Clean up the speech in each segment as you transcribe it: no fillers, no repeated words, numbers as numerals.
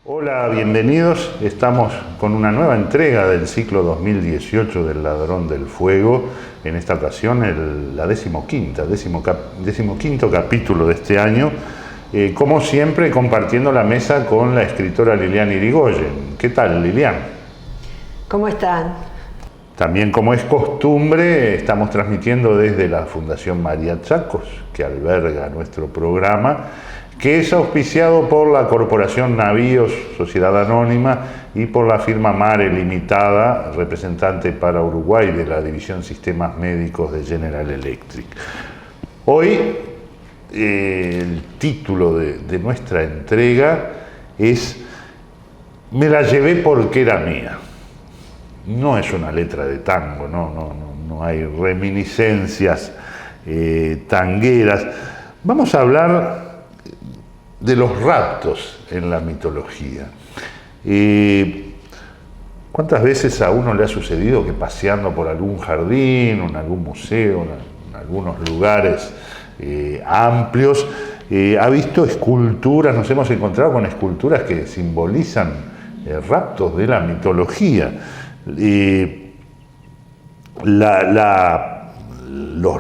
Hola, bienvenidos. Estamos con una nueva entrega del ciclo 2018 del Ladrón del Fuego. En esta ocasión la decimoquinto capítulo de este año. Como siempre, compartiendo la mesa con la escritora Lilian Irigoyen. ¿Qué tal, Lilian? ¿Cómo están? También, como es costumbre, estamos transmitiendo desde la Fundación María Chacos, que alberga nuestro programa, que es auspiciado por la Corporación Navíos, Sociedad Anónima, y por la firma Mare Limitada, representante para Uruguay de la División Sistemas Médicos de General Electric. Hoy, el título de nuestra entrega es "Me la llevé porque era mía". No es una letra de tango, no hay reminiscencias tangueras. Vamos a hablar de los raptos en la mitología. ¿Cuántas veces a uno le ha sucedido que paseando por algún jardín, o en algún museo, en algunos lugares amplios, ha visto esculturas, nos hemos encontrado con esculturas que simbolizan raptos de la mitología? Los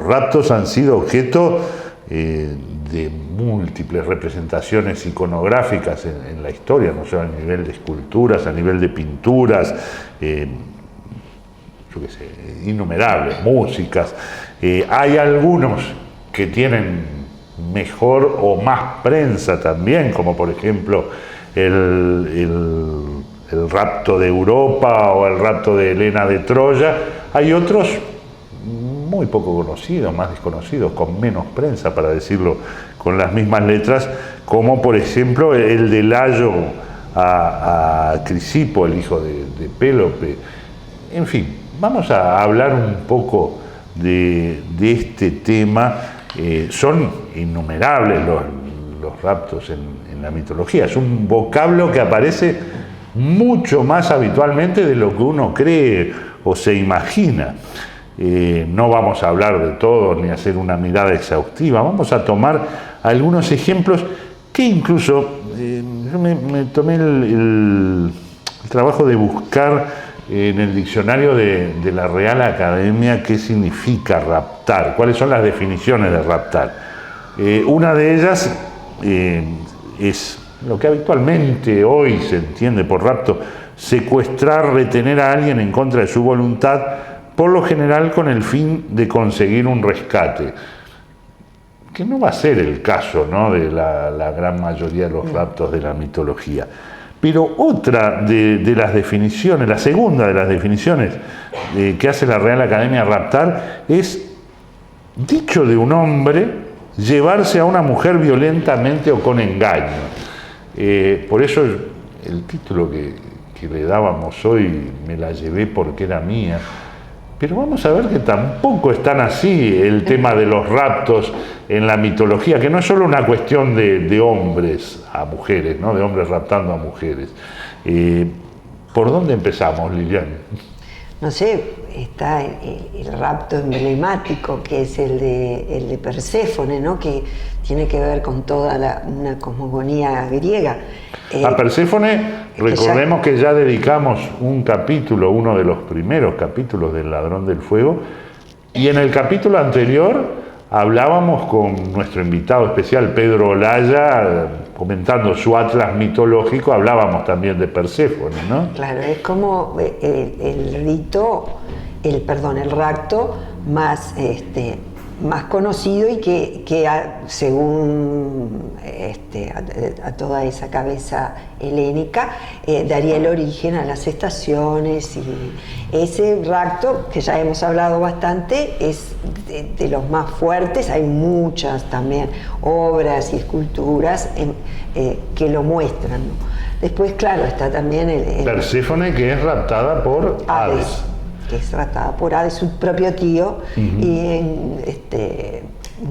raptos han sido objeto de múltiples representaciones iconográficas en la historia, no solo a nivel de esculturas, a nivel de pinturas, innumerables músicas. Hay algunos que tienen mejor o más prensa también, como por ejemplo el rapto de Europa o el rapto de Helena de Troya. Hay otros muy poco conocidos, más desconocidos, con menos prensa, para decirlo con las mismas letras, como por ejemplo el de Layo a Crisipo, el hijo de Pélope. En fin, vamos a hablar un poco de este tema. Son innumerables los raptos en la mitología. Es un vocablo que aparece mucho más habitualmente de lo que uno cree o se imagina. No vamos a hablar de todo ni hacer una mirada exhaustiva. Vamos a tomar algunos ejemplos que incluso yo me tomé el trabajo de buscar en el diccionario de la Real Academia qué significa raptar, cuáles son las definiciones de raptar. Una de ellas es lo que habitualmente hoy se entiende por rapto: secuestrar, retener a alguien en contra de su voluntad, por lo general con el fin de conseguir un rescate, que no va a ser el caso, ¿no?, de la gran mayoría de los raptos de la mitología. Pero otra de las definiciones, la segunda de las definiciones que hace la Real Academia de raptar, es dicho de un hombre llevarse a una mujer violentamente o con engaño. Por eso el título que le dábamos hoy, "Me la llevé porque era mía". Pero vamos a ver que tampoco es tan así el tema de los raptos en la mitología, que no es solo una cuestión de hombres a mujeres, ¿no?, de hombres raptando a mujeres. ¿Por dónde empezamos, Lilian? No sé, está el rapto emblemático, que es el de Perséfone, ¿no?, que tiene que ver con toda una cosmogonía griega. A Perséfone, recordemos que ya dedicamos un capítulo, uno de los primeros capítulos del Ladrón del Fuego, y en el capítulo anterior hablábamos con nuestro invitado especial, Pedro Olaya, comentando su atlas mitológico. Hablábamos también de Perséfone, ¿no? Claro, es como el rapto más conocido y que según a toda esa cabeza helénica daría el origen a las estaciones. Y ese rapto, que ya hemos hablado bastante, es de los más fuertes. Hay muchas también obras y esculturas que lo muestran, ¿no? Después, claro, está también Perséfone, que es raptada por Hades. Que es raptada por Hades, su propio tío, y en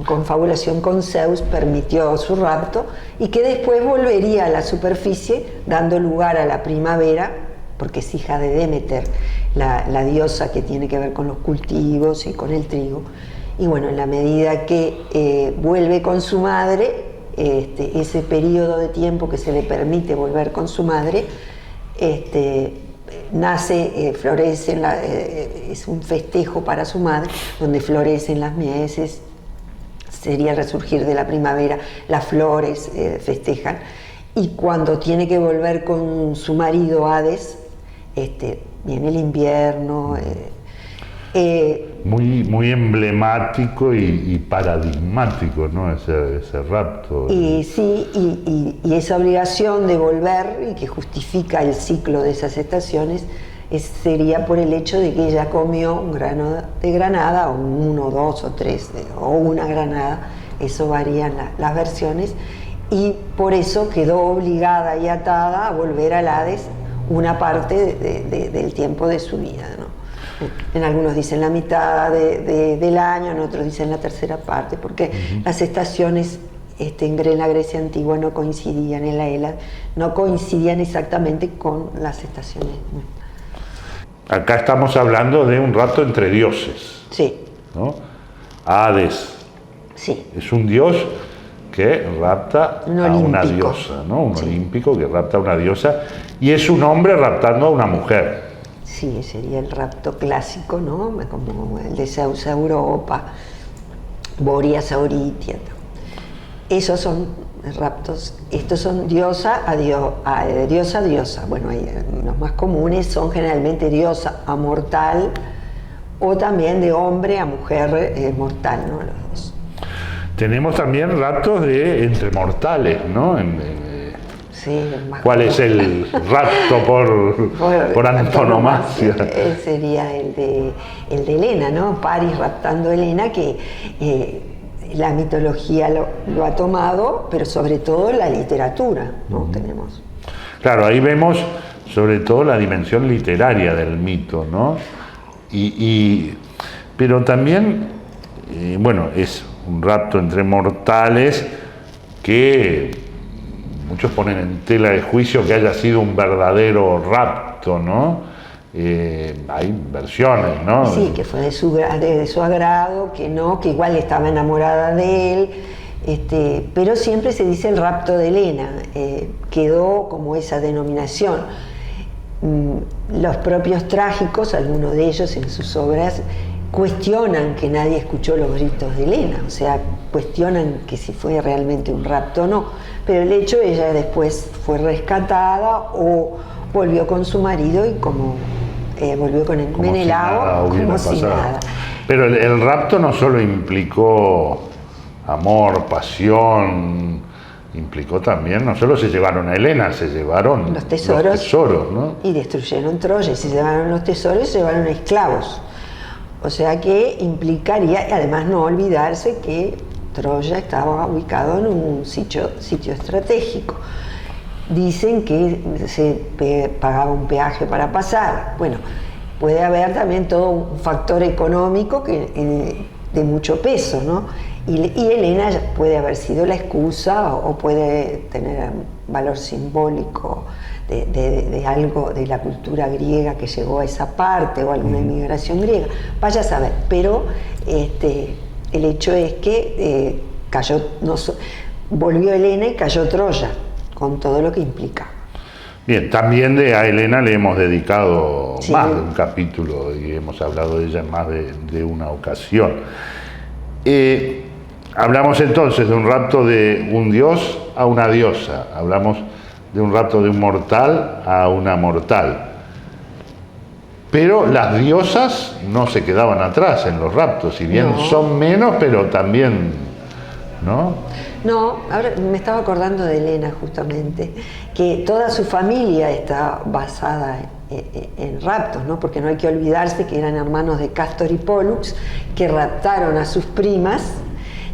confabulación con Zeus permitió su rapto, y que después volvería a la superficie, dando lugar a la primavera, porque es hija de Demeter, la diosa que tiene que ver con los cultivos y con el trigo. Y bueno, en la medida que vuelve con su madre, ese periodo de tiempo que se le permite volver con su madre, nace, florece, es un festejo para su madre, donde florecen las mieses, sería el resurgir de la primavera, las flores festejan, y cuando tiene que volver con su marido Hades, viene el invierno. Muy emblemático y paradigmático, ¿no? Ese rapto. Y sí, y esa obligación de volver, y que justifica el ciclo de esas estaciones, sería por el hecho de que ella comió un grano de granada, o uno, dos o tres, o una granada, eso varían las versiones, y por eso quedó obligada y atada a volver al Hades una parte del tiempo de su vida, ¿no? En algunos dicen la mitad del año, en otros dicen la tercera parte, porque las estaciones en la Grecia antigua no coincidían, en la Hélade, no coincidían exactamente con las estaciones. Acá estamos hablando de un rapto entre dioses. Sí. ¿No? Hades. Sí. Es un dios que rapta a una diosa, ¿no? Un olímpico que rapta a una diosa, y es un hombre raptando a una mujer. Sí, sería el rapto clásico, ¿no? Como el de Zeus a Europa, Boreas a Euritia. Esos son raptos. Estos son diosa a diosa. Bueno, los más comunes son generalmente diosa a mortal, o también de hombre a mujer mortal, ¿no? Los dos. Tenemos también raptos entre mortales, ¿no? Sí, ¿Cuál es el rapto por antonomasia? Sería el de Helena, ¿no? Paris raptando a Helena, que la mitología lo ha tomado, pero sobre todo la literatura, ¿no? Tenemos. Claro, ahí vemos sobre todo la dimensión literaria del mito, ¿no? Pero también, bueno, es un rapto entre mortales que muchos ponen en tela de juicio que haya sido un verdadero rapto, ¿no? Hay versiones, ¿no? Sí, que fue de su agrado, que no, que igual estaba enamorada de él, pero siempre se dice el rapto de Helena, quedó como esa denominación. Los propios trágicos, algunos de ellos en sus obras, cuestionan que nadie escuchó los gritos de Helena, o sea, cuestionan que si fue realmente un rapto o no, pero el hecho, ella después fue rescatada o volvió con su marido, y como volvió con Menelao, como si nada. Pero el rapto no solo implicó amor, pasión, implicó también, no solo se llevaron a Helena, se llevaron los tesoros, ¿no? Y destruyeron Troya, y se llevaron los tesoros y se llevaron esclavos. O sea que implicaría, además no olvidarse que Troya estaba ubicado en un sitio estratégico. Dicen que se pagaba un peaje para pasar. Bueno, puede haber también todo un factor económico de mucho peso, ¿no? Y Helena puede haber sido la excusa, o puede tener un valor simbólico de algo de la cultura griega que llegó a esa parte, o alguna inmigración griega. Vaya a saber, pero el hecho es que volvió Helena y cayó Troya, con todo lo que implica. Bien, también a Helena le hemos dedicado más de un capítulo y hemos hablado de ella en más de una ocasión. Hablamos entonces de un rapto de un dios a una diosa, hablamos de un rapto de un mortal a una mortal. Pero las diosas no se quedaban atrás en los raptos, si bien son menos, pero también, ¿no? No, ahora me estaba acordando de Helena justamente, que toda su familia está basada en raptos, ¿no? Porque no hay que olvidarse que eran hermanos de Cástor y Pólux, que raptaron a sus primas,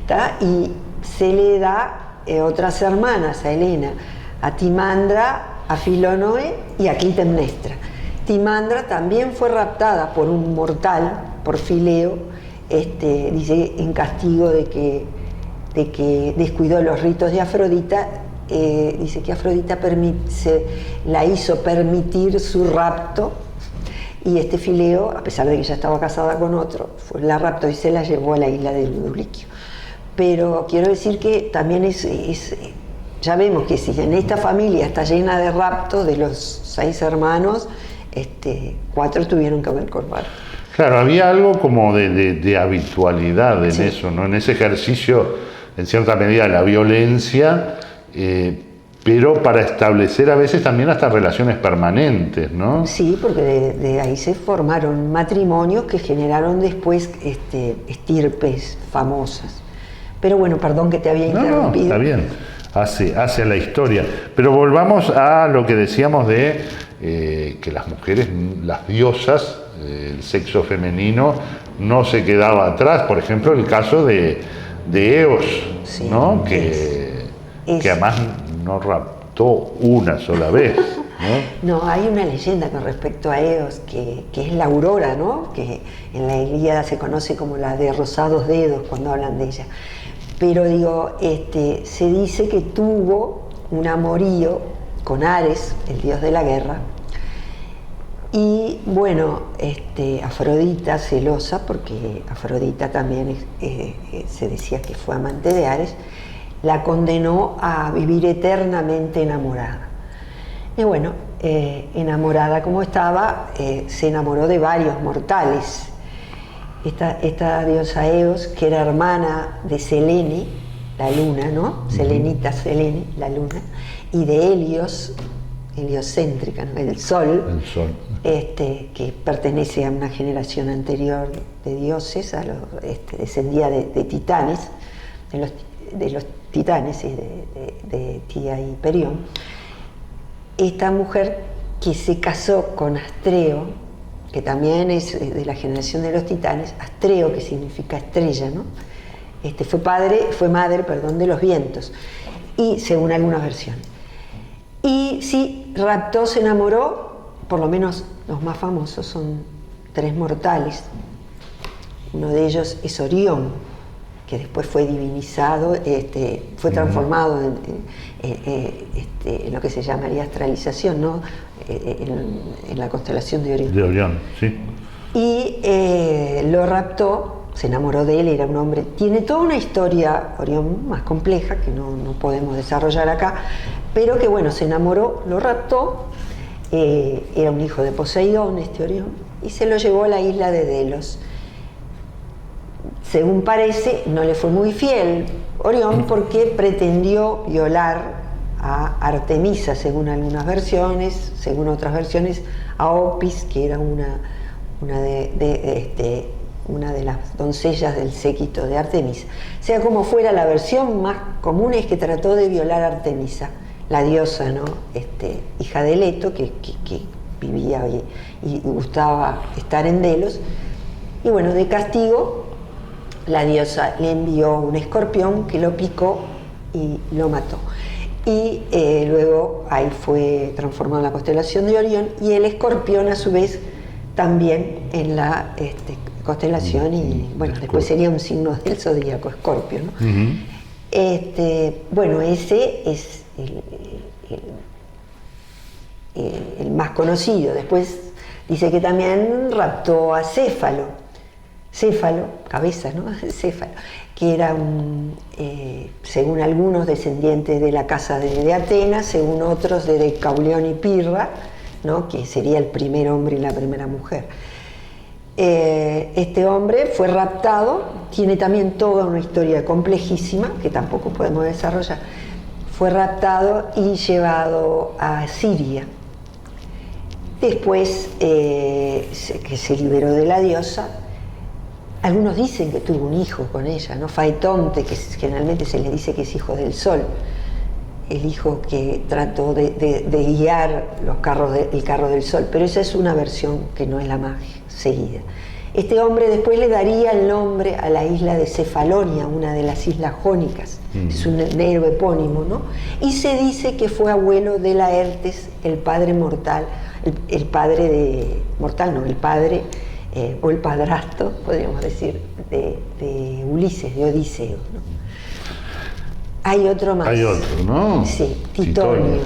¿tá? Y se le da otras hermanas a Helena, a Timandra, a Filonoe y a Clitemnestra. Timandra también fue raptada por un mortal, por Fileo, dice en castigo de que descuidó los ritos de Afrodita. Dice que Afrodita la hizo permitir su rapto, y Fileo, a pesar de que ella estaba casada con otro, la raptó y se la llevó a la isla de Ludovicio. pero quiero decir que también ya vemos que si en esta familia está llena de raptos, de los 6 hermanos, 4 tuvieron que haber con rapto. Claro, había algo como de habitualidad en eso, ¿no? En ese ejercicio, en cierta medida, de la violencia, pero para establecer a veces también hasta relaciones permanentes, ¿no? Sí, porque de ahí se formaron matrimonios que generaron después estirpes famosas. Pero bueno, perdón que te había interrumpido. No, está bien, hace la historia. Pero volvamos a lo que decíamos de que las mujeres, las diosas, el sexo femenino no se quedaba atrás. Por ejemplo, el caso de Eos, sí, ¿no? Que además no raptó una sola vez, ¿no? No, hay una leyenda con respecto a Eos que es la Aurora, ¿no? Que en la Ilíada se conoce como la de rosados dedos cuando hablan de ella. Pero digo, se dice que tuvo un amorío con Ares, el dios de la guerra. Y bueno, Afrodita, celosa, porque Afrodita también se decía que fue amante de Ares, la condenó a vivir eternamente enamorada. Y bueno, enamorada como estaba, se enamoró de varios mortales. Esta diosa Eos, que era hermana de Selene, la luna, ¿no? Selenita, Selene, la luna, y de Helios, heliocéntrica, ¿no? El sol. Que pertenece a una generación anterior de dioses, descendía de titanes, de los titanes, de Tía y Perión. Esta mujer que se casó con Astreo, que también es de la generación de los titanes, Astreo, que significa estrella, ¿no? Fue madre de los vientos, y según algunas versiones. Y sí, raptó, se enamoró. Por lo menos los más famosos son 3 mortales. Uno de ellos es Orión, que después fue divinizado, fue transformado en lo que se llamaría astralización, ¿no? En la constelación de Orión. De Orión, sí. Y lo raptó, se enamoró de él, era un hombre. Tiene toda una historia, Orión, más compleja, que no podemos desarrollar acá, pero que bueno, se enamoró, lo raptó. Era un hijo de Poseidón, Orión, y se lo llevó a la isla de Delos. Según parece, no le fue muy fiel Orión porque pretendió violar a Artemisa, según algunas versiones, según otras versiones, a Opis, que era una de las doncellas del séquito de Artemisa. Sea como fuera, la versión más común es que trató de violar a Artemisa, la diosa, ¿no? Hija de Leto, que vivía y gustaba estar en Delos. Y bueno, de castigo, la diosa le envió un escorpión que lo picó y lo mató. Y luego ahí fue transformado en la constelación de Orión, y el escorpión a su vez también en la constelación, y bueno, después sería un signo del zodíaco, Escorpio, ¿no? Bueno, ese es el más conocido. Después dice que también raptó a Céfalo, cabeza, ¿no? Céfalo, que era según algunos descendiente de la casa de Atenas, según otros de Decaulión y Pirra, ¿no? Que sería el primer hombre y la primera mujer. Este hombre fue raptado, tiene también toda una historia complejísima que tampoco podemos desarrollar. Fue raptado y llevado a Siria. Después que se liberó de la diosa, algunos dicen que tuvo un hijo con ella, ¿no? Faetonte, que generalmente se le dice que es hijo del sol, el hijo que trató de guiar el carro del sol, pero esa es una versión que no es la más seguida. Este hombre después le daría el nombre a la isla de Cefalonia, una de las islas jónicas. Es un héroe epónimo, ¿no? Y se dice que fue abuelo de Laertes, el padre mortal, el padre o el padrastro, podríamos decir, de Ulises, de Odiseo, ¿no? Hay otro más. Hay otro, ¿no? Sí, Titonio,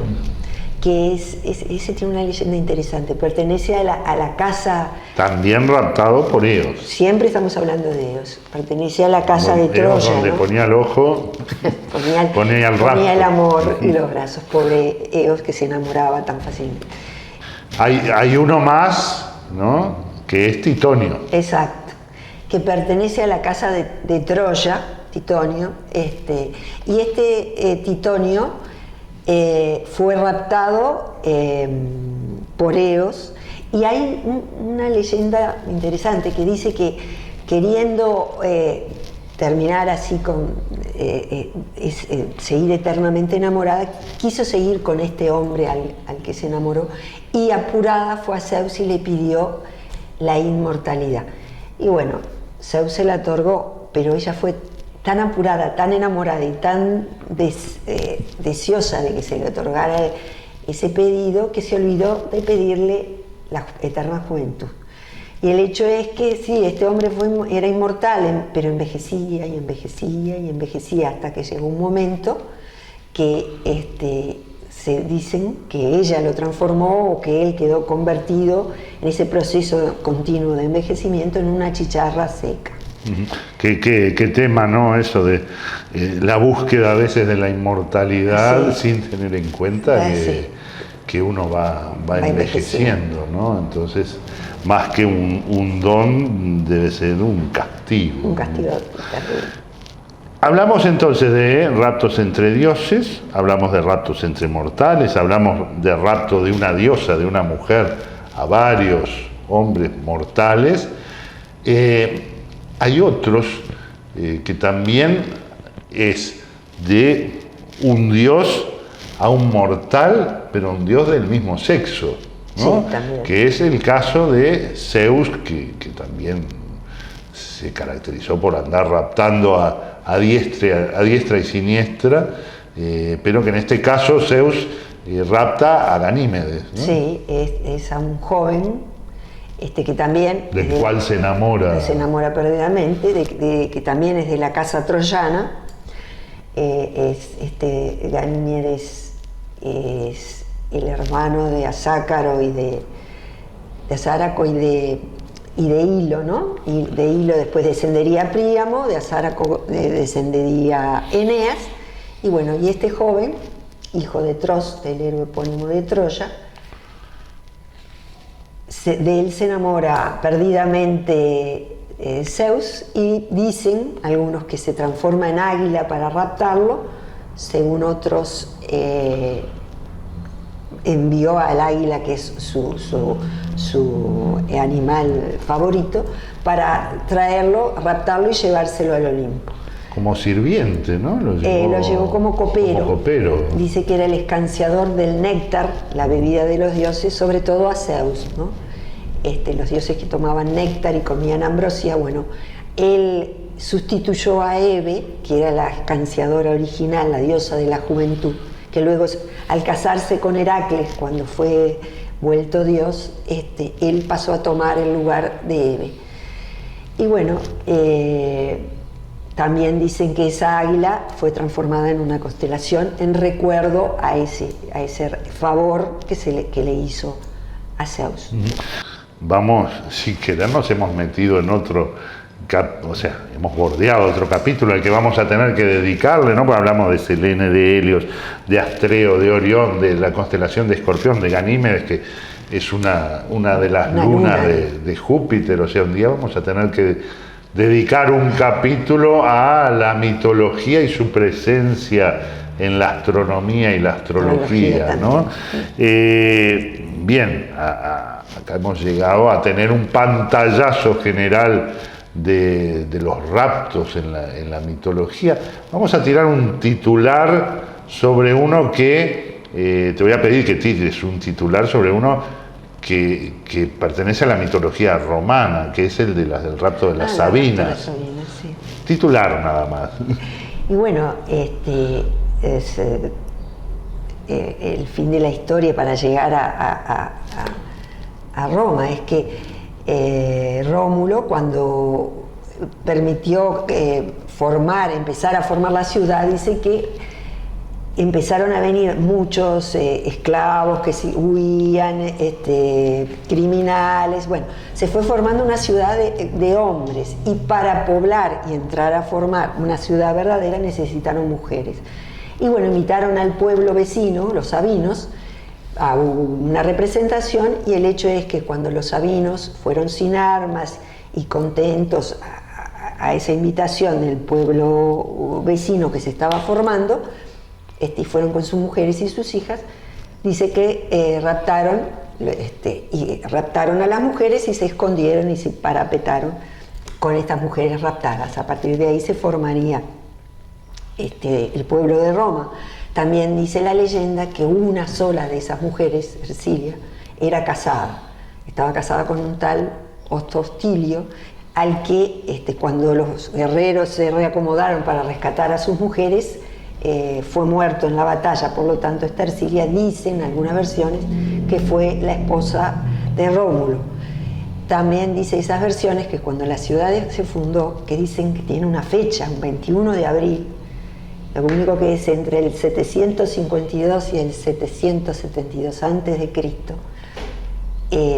que ese tiene una leyenda interesante, pertenece a la casa... También raptado por Eos. Siempre estamos hablando de Eos, pertenece a la casa de Troya, donde ¿no? ponía el ojo, ponía el rapto. Ponía el amor y los brazos, pobre Eos que se enamoraba tan fácilmente. Hay uno más, ¿no?, que es Titonio. Exacto, que pertenece a la casa de Troya, Titonio, y Titonio fue raptado por Eos, y hay una leyenda interesante que dice que queriendo terminar así seguir eternamente enamorada, quiso seguir con este hombre al que se enamoró, y apurada fue a Zeus y le pidió la inmortalidad. Y bueno, Zeus se la otorgó, pero ella fue tan apurada, tan enamorada y tan deseosa de que se le otorgara ese pedido, que se olvidó de pedirle la eterna juventud. Y el hecho es que sí, este hombre era inmortal, pero envejecía y envejecía y envejecía, hasta que llegó un momento que se dicen que ella lo transformó, o que él quedó convertido en ese proceso continuo de envejecimiento en una chicharra seca. ¿Qué tema, ¿no? Eso de la búsqueda a veces de la inmortalidad, sí, sin tener en cuenta que uno va envejeciendo, ¿no? Entonces, más que un don, debe ser un castigo. Un castigo terrible. Hablamos entonces de raptos entre dioses, hablamos de raptos entre mortales, hablamos de rapto de una diosa, de una mujer, a varios hombres mortales. Hay otros que también es de un dios a un mortal, pero un dios del mismo sexo, ¿no? Sí, también. Que es el caso de Zeus, que también se caracterizó por andar raptando a diestra y siniestra, pero que en este caso Zeus rapta a Ganímedes, ¿no? Sí, es a un joven que también... Del cual se enamora. Se enamora perdidamente, que también es de la casa troyana. Ganímedes es el hermano de Asácaro y de Asáraco y de Hilo, ¿no? Y de Hilo después descendería Príamo, de Asáraco descendería Eneas, y bueno, y este joven, hijo de Tros, del héroe epónimo de Troya, de él se enamora perdidamente Zeus, y dicen algunos que se transforma en águila para raptarlo, según otros envió al águila, que es su animal favorito, para traerlo, raptarlo y llevárselo al Olimpo. Como sirviente, ¿no? Lo llevó como copero. Como copero. Dice que era el escanciador del néctar, la bebida de los dioses, sobre todo a Zeus, ¿no? Los dioses que tomaban néctar y comían ambrosia, bueno, él sustituyó a Hebe, que era la escanciadora original, la diosa de la juventud, que luego, al casarse con Heracles, cuando fue vuelto dios, él pasó a tomar el lugar de Hebe. Y bueno, también dicen que esa águila fue transformada en una constelación en recuerdo a ese favor que le hizo a Zeus. Vamos, sin querer nos hemos metido en otro, hemos bordeado otro capítulo al que vamos a tener que dedicarle, ¿no? Porque hablamos de Selene, de Helios, de Astreo, de Orión, de la constelación de Escorpión, de Ganímedes, que es una de las lunas de Júpiter. O sea, un día vamos a tener que dedicar un capítulo a la mitología y su presencia en la astronomía y la astrología, ¿no? Bien, acá hemos llegado a tener un pantallazo general de los raptos en la mitología. Vamos a tirar un titular sobre uno que, te voy a pedir que tires un titular sobre uno que pertenece a la mitología romana, que es el del rapto de las Sabinas. Sí. Titular nada más. Y bueno, es el fin de la historia para llegar a Roma. Es que Rómulo, cuando permitió empezar a formar la ciudad, dice que empezaron a venir muchos esclavos que huían, criminales. Bueno, se fue formando una ciudad de hombres, y para poblar y entrar a formar una ciudad verdadera necesitaron mujeres. Y bueno, invitaron al pueblo vecino, los sabinos, a una representación, y el hecho es que cuando los sabinos fueron sin armas y contentos a esa invitación del pueblo vecino que se estaba formando, y fueron con sus mujeres y sus hijas, dice que raptaron a las mujeres y se escondieron y se parapetaron con estas mujeres raptadas. A partir de ahí se formaría el pueblo de Roma. También dice la leyenda que una sola de esas mujeres, Ercilia, era casada. Estaba casada con un tal Hostilio, al que cuando los guerreros se reacomodaron para rescatar a sus mujeres, fue muerto en la batalla. Por lo tanto, esta Ercilia, dicen algunas versiones, que fue la esposa de Rómulo. También dice esas versiones que cuando la ciudad se fundó, que dicen que tiene una fecha, un 21 de abril, lo único que es entre el 752 y el 772 a.C.,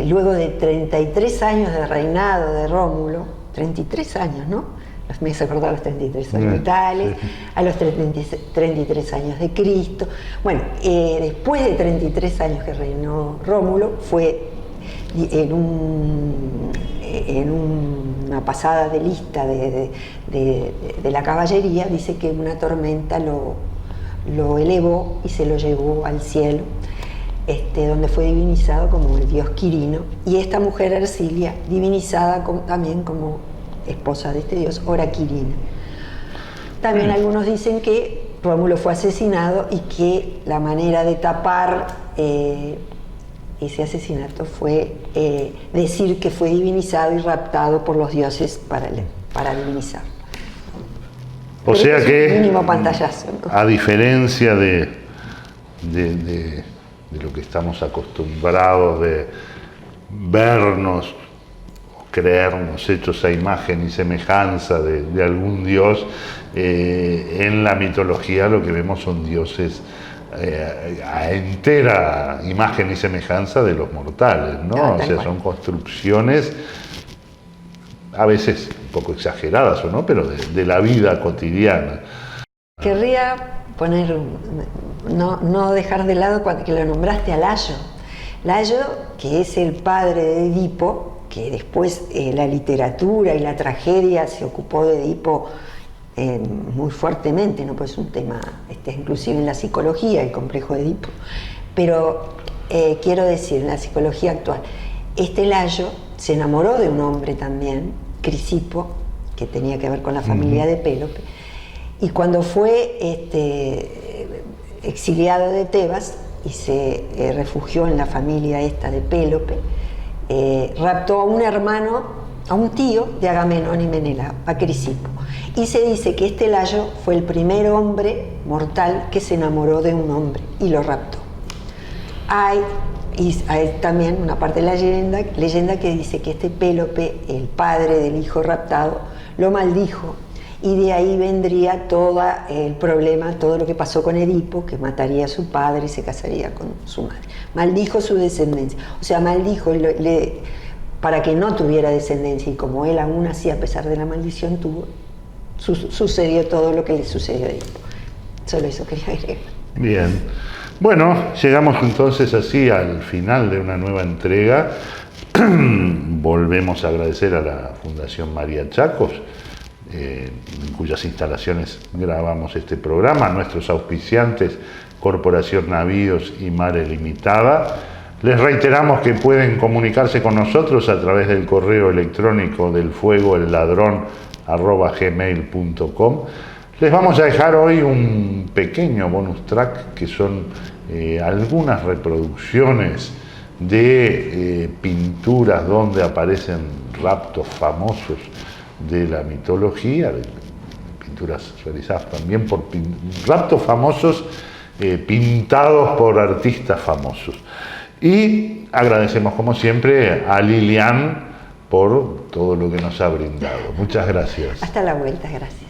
luego de 33 años de reinado de Rómulo, 33 años, ¿no? Me hizo acordar los 33 años tales, sí. A los 33 años de Cristo. Bueno, después de 33 años que reinó Rómulo, fue en una pasada de lista de la caballería, dice que una tormenta lo elevó y se lo llevó al cielo, donde fue divinizado como el dios Quirino, y esta mujer Ercilia, divinizada también como esposa de este dios, Hora Quirina. También algunos dicen que Rómulo fue asesinado y que la manera de tapar ese asesinato fue decir que fue divinizado y raptado por los dioses para divinizar. O sea que, un mínimo pantallazo, ¿no? A diferencia de lo que estamos acostumbrados de vernos, creernos hechos a imagen y semejanza de algún dios, en la mitología lo que vemos son dioses a entera imagen y semejanza de los mortales, ¿no? O sea, son construcciones a veces un poco exageradas, ¿o no? Pero de la vida cotidiana. Querría poner, no dejar de lado que lo nombraste a Layo. Layo, que es el padre de Edipo, que después la literatura y la tragedia se ocupó de Edipo muy fuertemente, ¿no? Pues es un tema, inclusive en la psicología, el complejo de Edipo. Pero quiero decir, en la psicología actual, Layo se enamoró de un hombre también, Crisipo, que tenía que ver con la familia de Pélope, y cuando fue exiliado de Tebas y se refugió en la familia de Pélope, raptó a un hermano, a un tío de Agamenón y Menelao, a Crisipo. Y se dice que Layo fue el primer hombre mortal que se enamoró de un hombre y lo raptó. Hay también una parte de la leyenda que dice que Pélope, el padre del hijo raptado, lo maldijo, y de ahí vendría todo el problema, todo lo que pasó con Edipo, que mataría a su padre y se casaría con su madre. Maldijo su descendencia, o sea, maldijo para que no tuviera descendencia, y como él aún así, a pesar de la maldición, sucedió todo lo que le sucedió a Edipo. Solo eso quería agregar. Bien. Bueno, llegamos entonces así al final de una nueva entrega. Volvemos a agradecer a la Fundación María Chacos, en cuyas instalaciones grabamos este programa, a nuestros auspiciantes, Corporación Navíos y Mare Limitada. Les reiteramos que pueden comunicarse con nosotros a través del correo electrónico delfuegoelladrón@gmail.com. Les vamos a dejar hoy un pequeño bonus track que son algunas reproducciones de pinturas donde aparecen raptos famosos de la mitología, pinturas realizadas también por raptos famosos pintados por artistas famosos. Y agradecemos como siempre a Lilian por todo lo que nos ha brindado. Muchas gracias. Hasta la vuelta, gracias.